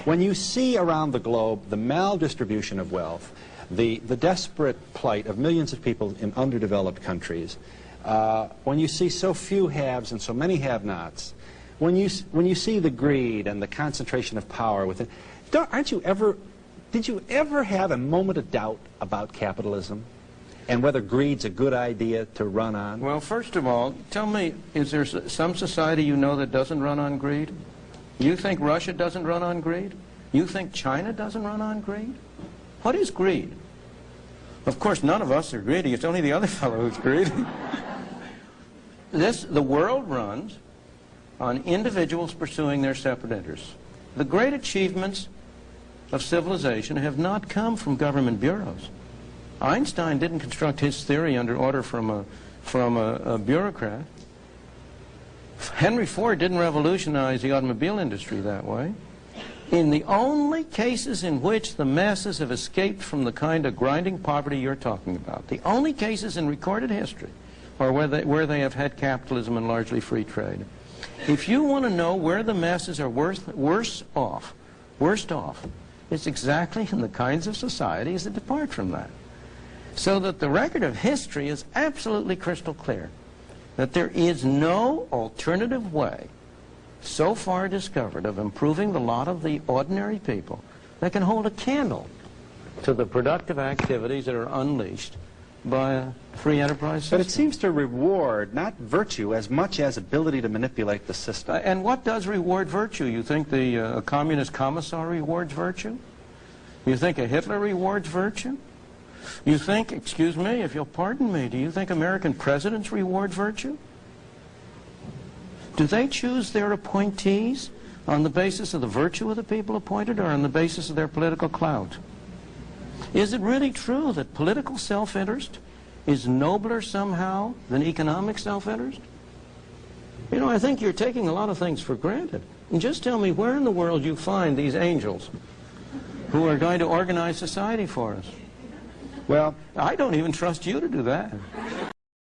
When you see around the globe the maldistribution of wealth, the desperate plight of millions of people in underdeveloped countries, when you see so few haves and so many have-nots, when you see the greed and the concentration of power within, did you ever have a moment of doubt about capitalism and whether greed's a good idea to run on? Well, first of all, tell me, is there some society you know that doesn't run on greed? You think Russia doesn't run on greed? You think China doesn't run on greed? What is greed? Of course, none of us are greedy. It's only the other fellow who's greedy. The world runs on individuals pursuing their separate interests. The great achievements of civilization have not come from government bureaus. Einstein didn't construct his theory under order from a bureaucrat. Henry Ford didn't revolutionize the automobile industry that way. In the only cases in which the masses have escaped from the kind of grinding poverty you're talking about, the only cases in recorded history are where they have had capitalism and largely free trade. If you want to know where the masses are worst off, it's exactly in the kinds of societies that depart from that. So that the record of history is absolutely crystal clear that there is no alternative way so far discovered of improving the lot of the ordinary people that can hold a candle to the productive activities that are unleashed by a free enterprise system. But it seems to reward not virtue as much as ability to manipulate the system. And what does reward virtue? You think a communist commissar rewards virtue? You think a Hitler rewards virtue? You think, excuse me, if you'll pardon me, do you think American presidents reward virtue? Do they choose their appointees on the basis of the virtue of the people appointed or on the basis of their political clout? Is it really true that political self-interest is nobler somehow than economic self-interest? You know, I think you're taking a lot of things for granted. And just tell me where in the world you find these angels who are going to organize society for us. Well, I don't even trust you to do that.